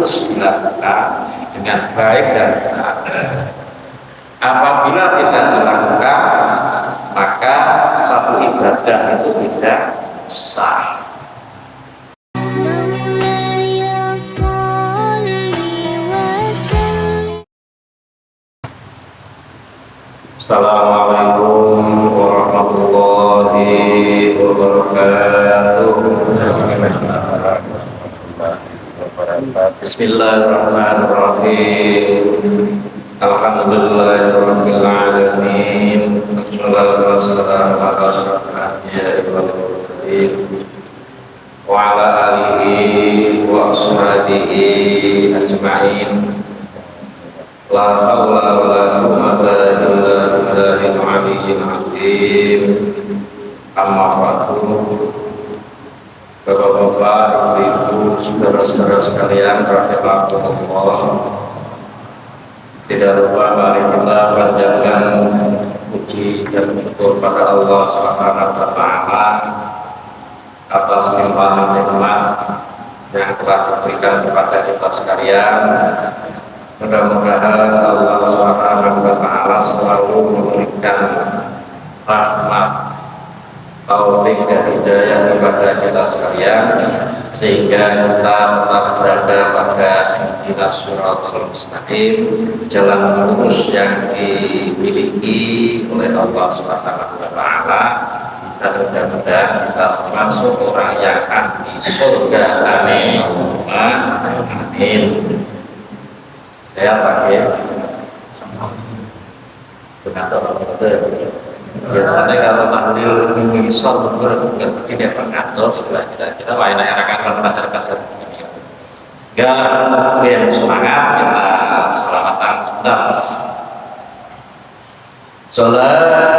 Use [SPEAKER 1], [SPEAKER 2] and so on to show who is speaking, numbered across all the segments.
[SPEAKER 1] harus dilakukan dengan baik dan benar. Apabila tidak dilakukan, maka satu ibadah itu tidak sah. Assalamualaikum warahmatullahi wabarakatuh. Bismillahirrahmanirrahim. Alhamdulillahirabbil alamin. Wassalatu wassalamu ala asyrofil anbiya'i wal mursalin wa ala alihi wa ashabihi ajma'in. La haula wa la quwwata illa billahil aliyyil azim. Amma ba'du. Bapak-bapak, ibu, saudara-saudara sekalian, rahimakumullah. Tidak lupa mari kita panjatkan puji dan syukur pada Allah Subhanahu wa taala atas limpahan nikmat yang telah diberikan kepada kita sekalian. Mudah-mudahan Allah Subhanahu wa taala selalu memberikan rahmat, taufik dan hidayah kepada kita sekalian, sehingga kita tetap berada pada shiratal mustaqim, jalan lurus yang dimiliki oleh Allah Subhanahu wa taala, dan mudah-mudahan kita termasuk orang yang akan di surga. Amin. Amin. Saya pakai biasanya kalau tahlil misal begini pengatur kita lain akan masyarakat ini. Enggak yang semangat, kita selamatan sebentar. Salatullah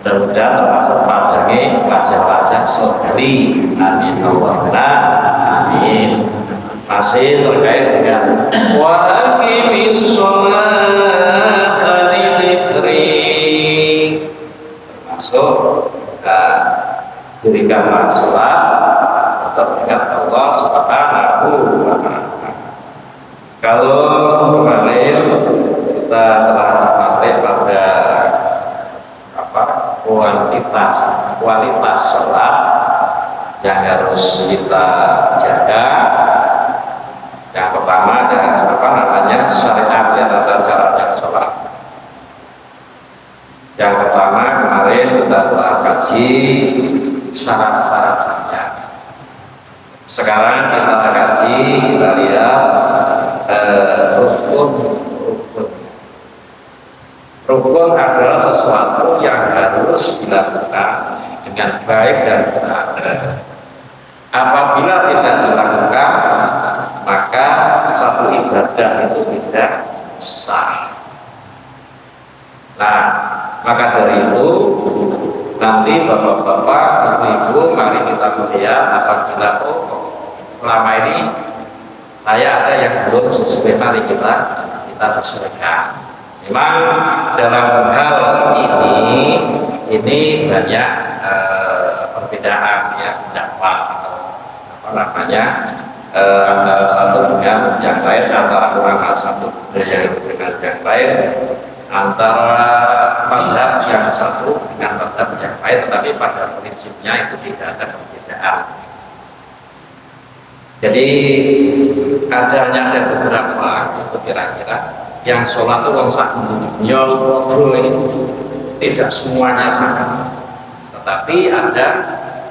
[SPEAKER 1] mudah-mudahan termasuk panjangnya wajah-wajah surgawi. Amin Allahumma amin. Masih terkait dengan wa aqimis sholata li dzikri, termasuk dirikanlah sholat untuk mengingat Allah Subhanahu wa ta'ala. Kalau kemarin kita telah sampai pada kualitas sholat yang harus kita jaga, yang pertama ada apa namanya syariat ya, tata caranya sholat. Yang pertama kemarin kita telah kaji syarat-syarat sahnya. Sekarang kita kaji, kita lihat rukun. Rukun adalah sesuatu yang harus dilakukan dengan baik dan benar. Apabila tidak dilakukan, maka satu ibadah itu tidak sah. Nah, maka dari itu nanti bapak-bapak, ibu-ibu, mari kita melihat apabila selama ini saya ada yang belum sesuai, mari kita sesuaikan. Memang dalam hal ini banyak perbedaan ya, dakwah atau apa namanya antara satu dengan yang lain, antara ulama satu dengan yang lain, antara mazhab yang satu dengan mazhab yang lain, tetapi pada prinsipnya itu tidak ada perbedaan. Jadi hanya ada beberapa itu kira-kira yang sholat itu wong sak dunia tidak semuanya sama, tetapi ada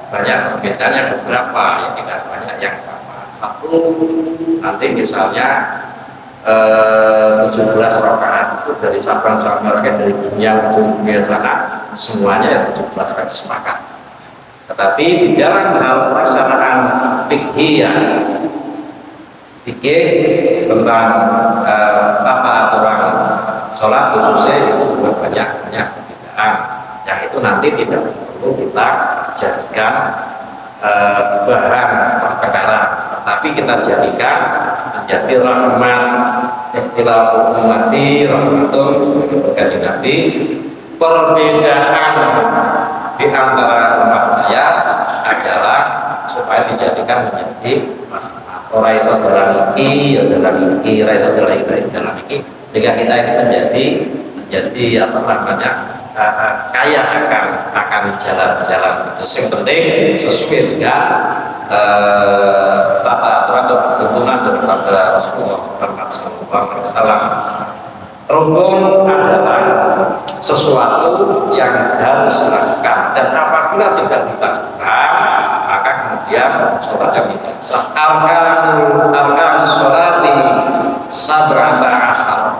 [SPEAKER 1] banyak perbedaannya, beberapa yang tidak banyak yang sama. Satu nanti misalnya 17 rakaat itu dari Sabang sampai Merauke, dari dunia ujung dunia sana semuanya ya 17 rakaat sepakat. Tetapi di dalam hal pelaksanaan fikih tentang tata aturan sholat khususnya itu juga banyak perbedaan yang itu nanti tidak perlu kita jadikan bahan pertengkaran, tetapi kita jadikan menjadi rahmat ikhtilaful ummati rahmatun bagi Nabi. Perbedaan di antara umat saya adalah supaya dijadikan menjadi ora iso dalam iki ya dalam iki, ora iso dalam iki, sehingga kita ini menjadi apa namanya kaya akan jalan-jalan. Terus yang penting sesuai dengan tata aturan atau tuntunan daripada Rasulullah Muhammad SAW. Rukun adalah sesuatu yang harus dilakukan, dan apabila tidak dilakukan maka kemudian sholatnya tidak sah. Arkan sholati sabrata asyar.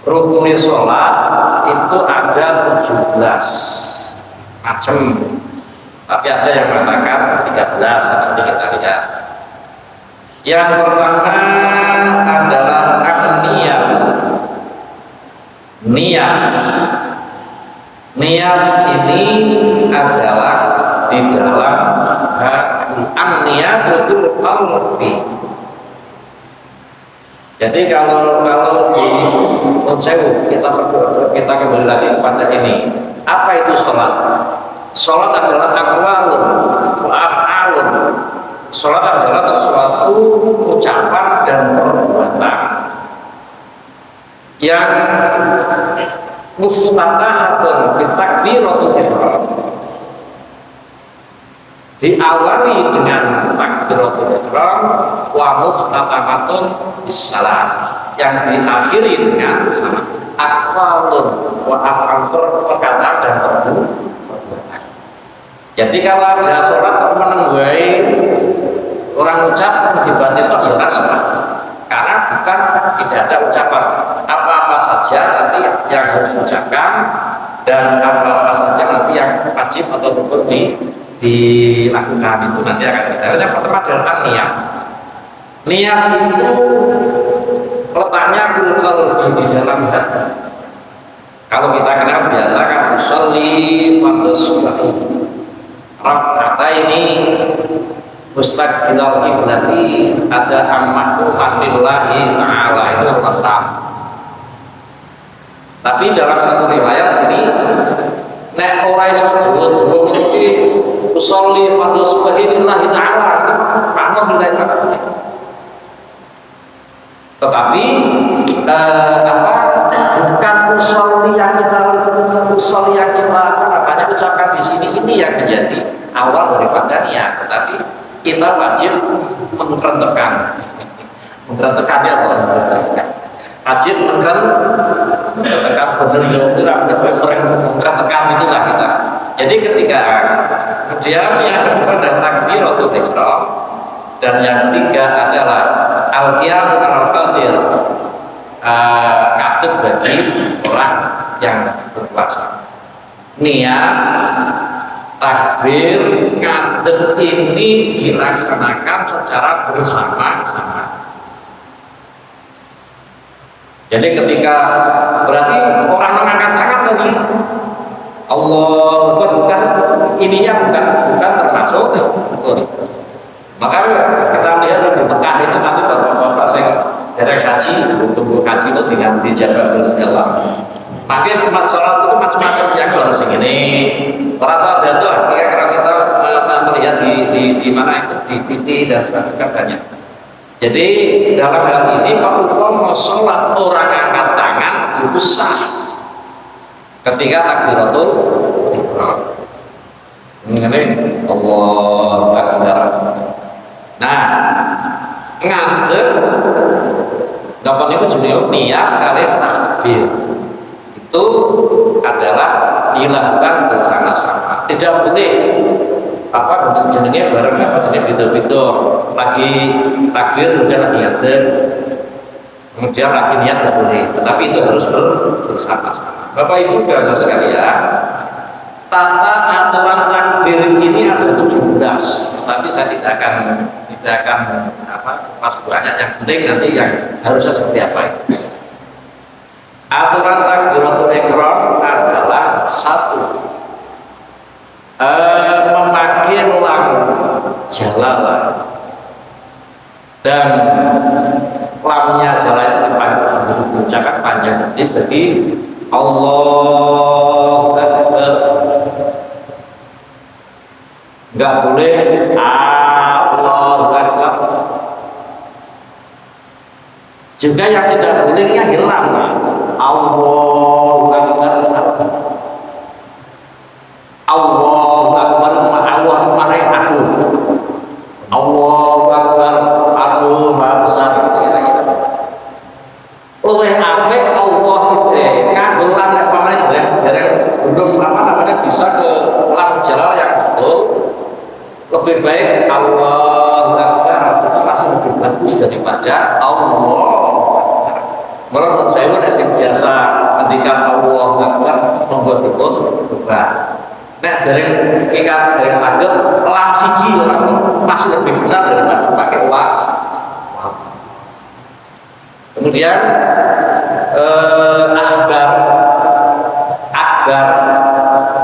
[SPEAKER 1] Rukun sholat itu ada 17 macam, tapi ada yang mengatakan 13. Nanti kita lihat. Yang pertama adalah niat ini adalah di dalam an-niyatul qalbi. Jadi kalau di konsep kita kembali lagi kepada ini, apa itu sholat? Sholat adalah aqwalun wa af'alun. Sholat adalah sesuatu ucapan dan perbuatan yang muftatahatun bitakbiratul ihram, diawali dengan takbiratul ihram, wa muftatahatun bisalam, yang diakhiri dengan salam. Aqwalun wa af'alun, perkataan dan perbuatan. Jadi kalau ada sholat menenggai orang ucap dibatin kok ya salah, karena bukan tidak ada ucapan. Apa-apa saja nanti yang harus diucapkan dan apa-apa saja nanti yang wajib atau rukun dilakukan itu nanti akan kita. Yang pertama adalah niat. Niat itu letaknya qalbi, di dalam hati. Kalau kita kenal biasa kan usolli fardhu subuh rak'ataini mustaqbilal qiblati ada ammahuman lillahi ta'ala, itu letak. Tapi dalam satu riwayat ini nek ora iso dawa-dawa iki usolli fardhu subuh lillahi ta'ala, itu makna billahi ta'ala. Tetapi bukan usolli yang kita banyak ucapkan di sini ini yang menjadi awal daripada niat, tetapi kita wajib menentukan Menggerak tekannya apa? Haji menggerak tekan bener yo menggerak tekan itulah kita. Jadi ketika kemudian yang kedua adalah takbiratul ihram dan yang ketiga adalah al-qiyam al-qadir, katib bagi orang yang berpuasa. Niat takbir ngadeg ini dilaksanakan secara bersama-sama. Jadi ketika berarti orang mengangkat tangan tadi Allah bukan ininya bukan termasuk. Maka kita lihat di Mekah itu nanti bapak-bapak saya derek haji tunggu haji itu dengan dijaga oleh Allah. Makin umat sholat itu macam-macam yang harus ini. Para sholat itu kalau kita melihat di mana itu di TV dan sebagainya banyak. Jadi dalam hal ini kalau mau sholat orang angkat tangan itu sah ketika takbiratul ihram. Ini Allahu Akbar. Nah, ngadeg dapat itu judul niat kali takbir itu adalah dilakukan bersama-sama. Tidak boleh apa jenenge bareng apa jenenge beda-beda lagi takbir udah niat kemudian lagi niat tidak boleh, tetapi itu harus bersama-sama. Bapak Ibu dan saudara sekalian, tata aturan takbir ini ada 17, tapi saya tidak akan pas banyak. Yang penting nanti yang harusnya seperti apa itu. Aturan takbiratul ihram adalah satu, memakai lam jalalah, dan lamnya jala itu diucapkan panjang. Jadi Allahu Akbar, nggak boleh Allahu Akbar. Juga yang tidak boleh yang hilang Allahu Akbar. Allahu Akbar, Allah maha aku. Allahu Akbar, aku maha besar. Oleh apik Allah itu nganggo lam nek pamane dereng belum bisa ke lam jalal yang betul. Lebih baik Allahu Akbar itu masih lebih bagus daripada Allah. Menurut saya yang biasa ketika Allahu Akbar membuat betul berubah. Nek dereng ikat dereng saged lam siji masih lebih benar daripada pakai wa. Kemudian akbar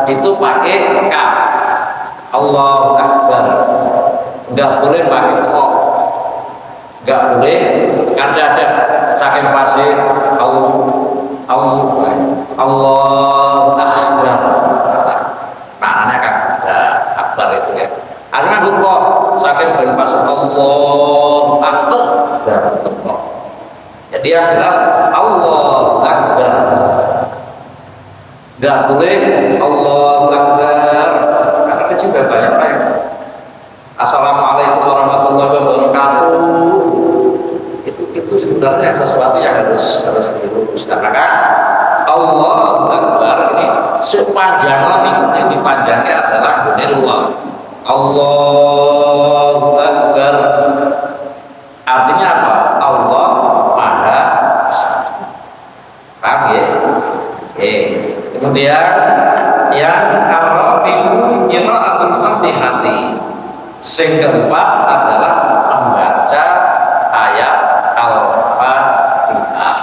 [SPEAKER 1] itu pakai kaf. Allahu Akbar, nggak boleh pakai kha, nggak boleh ada saking fasih Allahu Akbar. Maknanya kan ada akbar itu ya. Karena hukum saking berpas Allahu Akbar. Jadi yang jelas Allahu Akbar, nggak boleh Allahu Akbar. Karena itu juga banyak yang Assalamualaikum warahmatullahi wabarakatuh. Itu sebenarnya sesuatu yang harus diluruskan. Maka Allahu Akbar ini sepanjang ini dipanjangnya adalah Allah. Allahu Akbar artinya apa? Allah Maha Esa. Paham ya? Kemudian yang ar-rabi'u qira'atul Fatihati. Yang keempat adalah membaca ayat Al-Fatihah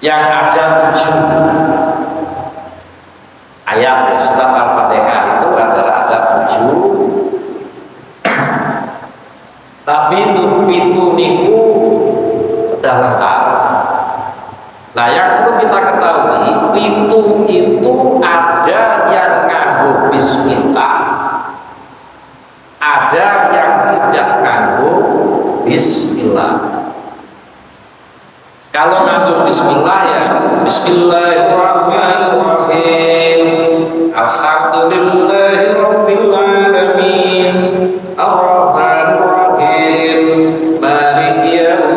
[SPEAKER 1] yang ada 7 ayat surat Al-Fatihah itu adalah ada 7. Tapi itu niku sudah lengkap. Nah yang perlu kita ketahui, pintu itu ada yang nganggo bismillah, ada yang tidak nganggo bismillah. Kalau nganggo bismillah ya Bismillahirrahmanirrahim, Alhamdulillahirabbil alamin, Ar-Rahmanirrahim,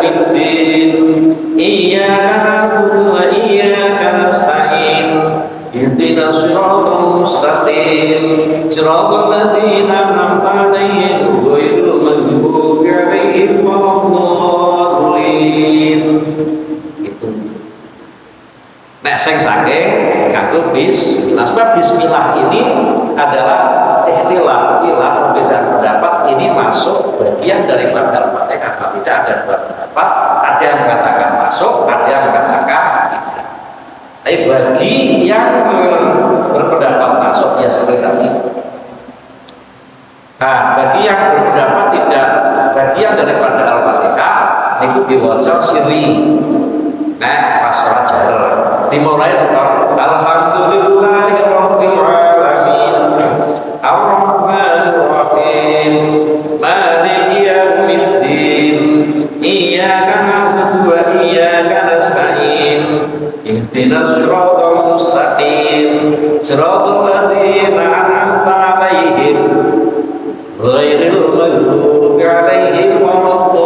[SPEAKER 1] yaumiddin iyyaka na'budu wa iyyaka nasta'in ihdinas siratal mustaqim siratal ladzina an'amta 'alaihim ghairil maghdubi 'alaihim waladdallin. Itu nek sing saking kanggo bismillah. Sebab bismillah ini adalah ikhtilaf, perbedaan pendapat. Ini masuk bagian daripada Al-Fatihah atau tidak, ada dua pendapat. Ada yang mengatakan masuk, ada yang mengatakan tidak. Tapi bagi yang berpendapat masuk, ya seperti tadi. Nah, bagi yang berpendapat tidak, bagian daripada Al-Fatihah itu diwaca sirri. Nah, pas sholat jahar dimulai seperti Alhamdulillahirabbil alamin Ar-Rahmanir Rahim Maliki yaumiddin iyyaka na'budu wa iyyaka nasta'in ihdinas siratal mustaqim siratal ladzina an'amta 'alaihim ghairil maghdubi 'alaihim waladdallin.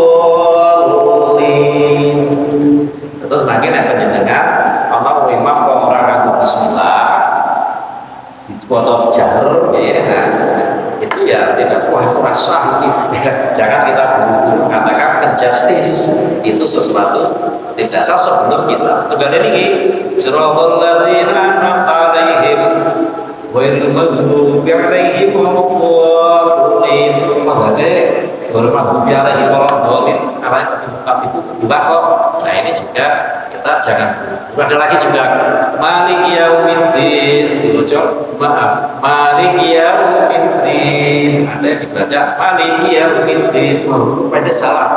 [SPEAKER 1] Terus lagi nek panjenengan ana imam kok ora nganggo bismillah dipoto jahar ya, nah, itu ya tidak wah itu rasa jangan kita buru-buru mengatakan injustice itu sesuatu tidak sah sebelum kita coba ini siratal ladzina an'amta 'alaihim ghairil maghdubi 'alaihim waladdallin. Padahal ghairil maghdubi 'alaihim waladdallin itu juga kok. Nah ini juga kita jangan ada lagi juga Maliki yaumiddin Maliki yaumiddin ada yang dibaca Maliki yaumiddin pada salah.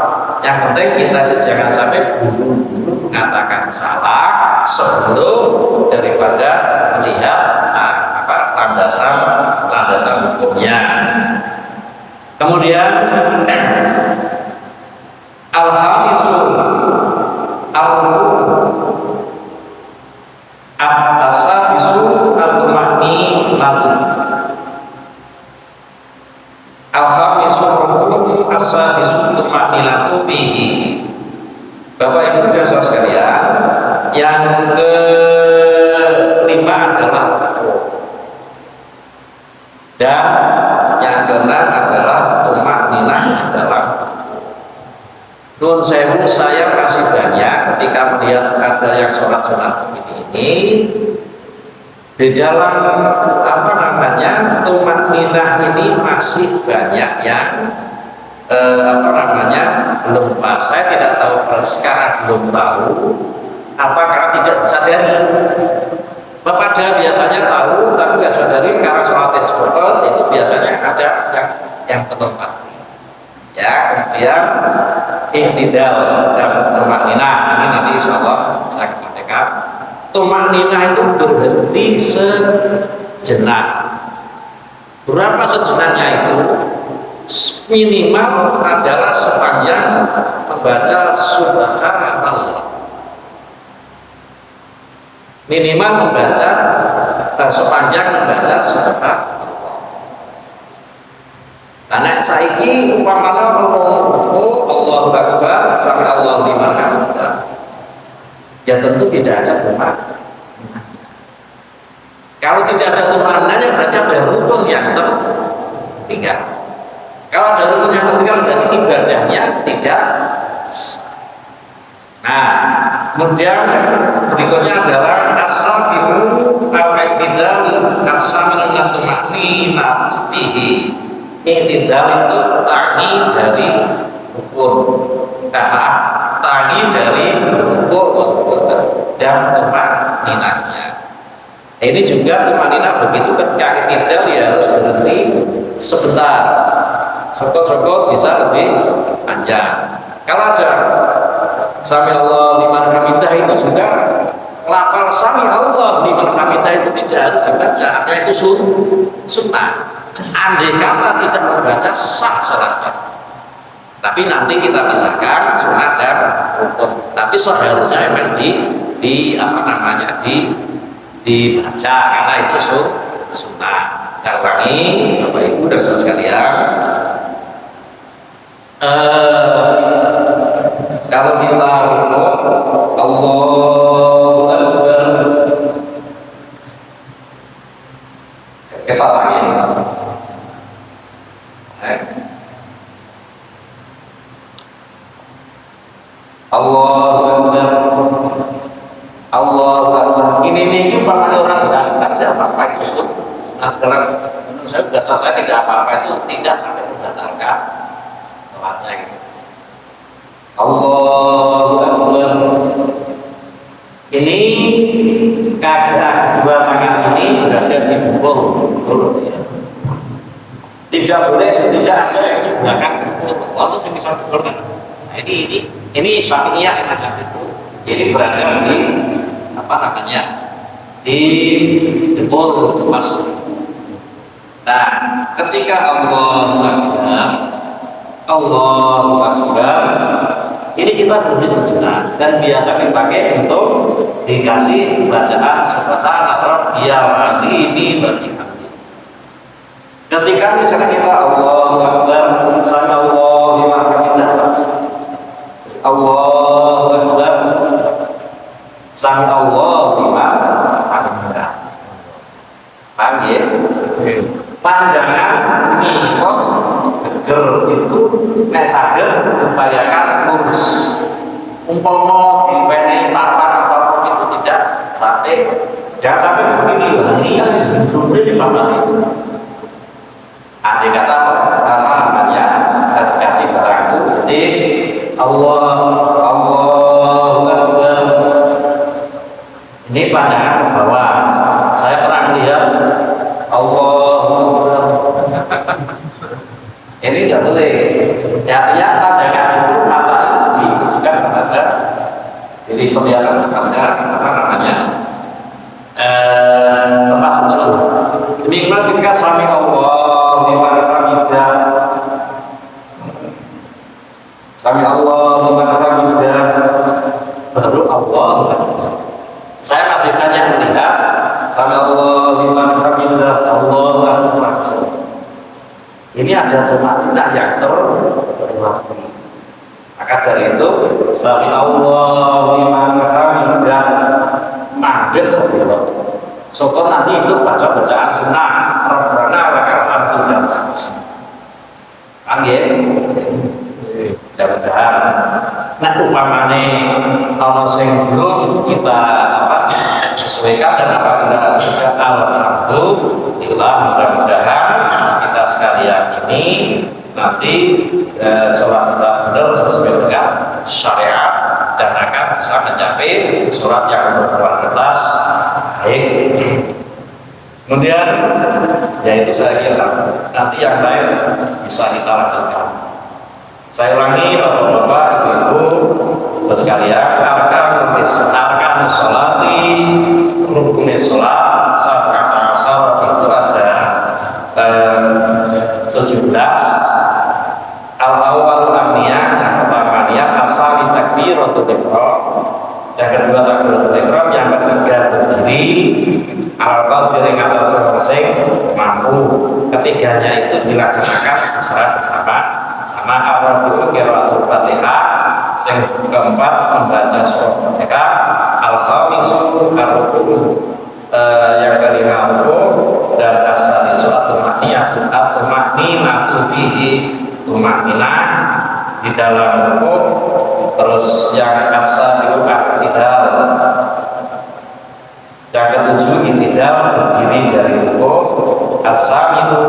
[SPEAKER 1] Yang penting kita itu jangan sampai buru-buru mengatakan salah sebelum daripada melihat landasan hukumnya. Kemudian al-khamisul al-asabisu al-tuma'ninatu al-khamisul asabisu al-tuma'ninatu fihi. Bapak Ibu saudara sekalian, yang kelima adalah dan yang keenam adalah tuma'ninah adalah Nun sewu, saya masih banyak ketika melihat ada yang sholat sunat ini di dalam tumakninah ini masih banyak yang belum pas. Saya tidak tahu sekarang belum tahu apakah tidak disadari. Bapak dia biasanya tahu tapi nggak sadari karena sholatnya cepat itu biasanya ada yang tertempat. Ya, kemudian iktidal dan tumakninah ini nanti insyaallah saya sampaikan. Tumakninah itu berhenti sejenak. Berapa sejenaknya itu? Minimal adalah sepanjang membaca subhanallah. Minimal membaca sepanjang membaca subhanallah. Karena saiki umpamanya ngomong Allahu Akbar sami Allahu liman hamidah. Ya tentu tidak ada tumak. Kalau tidak ada tumaknanya berarti ada rukun yang tertinggal. Kalau ada rukun yang tertinggal berarti ibadahnya tidak. Nah, kemudian berikutnya adalah as-sabiqu al-i'tidal as-saminun tumakninatu fihi. I'tidal itu tani dari rukun. Tani dari rukun dan tumakninahnya. Ini juga tumakninah begitu ketika i'tidal ya harus berhenti sebentar. Sokot-sokot bisa lebih panjang. Kalau ada sami Allah liman hamidah itu juga lafal sami Allah liman hamidah itu tidak harus dibaca, artinya itu sunnah. Andai kata tidak membaca sah salatnya. Tapi nanti kita pisahkan sunnah dan rukun. Tapi seharusnya memang dibaca karena itu sunnah. Saya ulangi, Bapak Ibu dan saudara sekalian. Kalau kita rukuk Allahu Akbar, kita lagi Allahu Akbar, Allahu Akbar. Ini umpamanya orang tidak apa-apa itu. Nah, menurut saya biasa saya tidak apa-apa itu tidak sampai membatalkan sholatnya gitu. Allahu Akbar. Ini keadaan dua tangan ini berada di punggung, ya. Tidak boleh, tidak ada yang digunakan untuk waktu semisal pukul kan. Nah, ini Syafi'iyah semacam itu. Jadi berada di apa namanya di dempul pas. Nah, ketika Allahu Akbar, ini kita berdiri sejenak dan biasa dipakai untuk dikasih bacaan subhanallah rabbiyal azim wa bihamdihi. Ketika misalnya kita Allahu Akbar, sallallahu liman hamidah, Allahu Akbar, sallallahu liman hamidah. Paham ya? Pandangan mikot geger itu nek saged upayakan lurus. Umpama dipenehi papan apapun itu tidak sampai, jangan sampai begini ini kan jumlah di papan itu. Andai kata apa namanya kasih barang itu, jadi Allahu Akbar. Ini pandangan ke bawah. Saya pernah melihat Allahu Akbar. Ini tidak boleh. Artinya pandangan itu mata itu ditujukan kepada, jadi kelihatan kepada apa namanya tempat sujud. Demikian ketika sami Allah liman hamidah, sami Allah liman hamidah, baru Allah. Saya masih banyak melihat sami Allah liman hamidah, Allah Akbar. Ini ada tumakninah yang terwakili. Maka dari itu sami Allah liman hamidah manggil sebelum syukur nanti itu bacaan sunnah Rabbana lakal hamdu dan seterusnya. Panggil mudah-mudahan nah umpamane ana sing belum kita sesuaikan dan apabila sudah alhamdulillah mudah-mudahan kita sekalian ini nanti sholat kita benar sesuai dengan syariat dan akan bisa mencapai sholat yang berkualitas baik. Kemudian yaitu saya kira nanti yang lain bisa kita lanjutkan. Saya ulangi bapak-bapak, ibu-ibu sekalian, arkan sholati, rukun sholat, sab'ata asyara itu ada 17. Al-awwal amniyah, yang pertama niat asal takbiratul ihram, yang kedua takbiratul ihram, yang ketiga berdiri al-qadri yang atas masing mampu. Ketiganya itu dilaksanakan secara bersama sama al-rabi'u qiraatul Fatihah, yang keempat membaca surah Fatihah, al-khamisu ar-ruku', yang kelima ruku' dan as-sadisu at-tumakninatu bihi, tumakninah di dalam ruku', terus yang as-sadisu i'tidal, yang ketujuh i'tidal berdiri dari ruku', as-saminu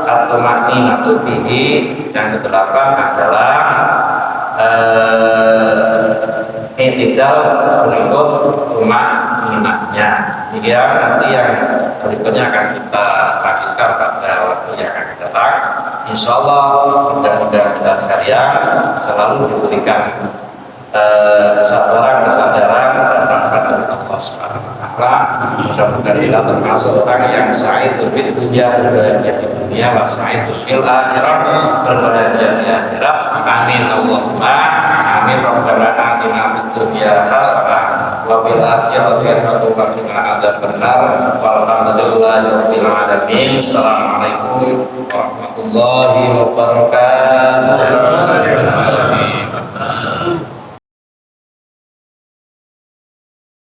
[SPEAKER 1] at-tumakninatu bihi, yang kedelapan adalah i'tidal berikut tumakninahnya. Ya, nanti yang berikutnya akan kita lanjutkan pada waktu yang akan datang. Insya Allah mudah-mudahan kita sekalian selalu diberikan kesabaran, kesadaran dan rahmat dari Allah Subhanahu wa Ta'ala. Mudah-mudahan kita termasuk orang yang sa'idul fid dunya, berbahagia di dunia, wa sa'idul fil akhirah, berbahagia di akhirat. Amin Allahumma amin. Rabbana atina fid dunya hasanah wa fil akhirati hasanah wa qina adzabannar. Walhamdulillahi rabbil alamin. Assalamualaikum warahmatullahi wabarakatuh.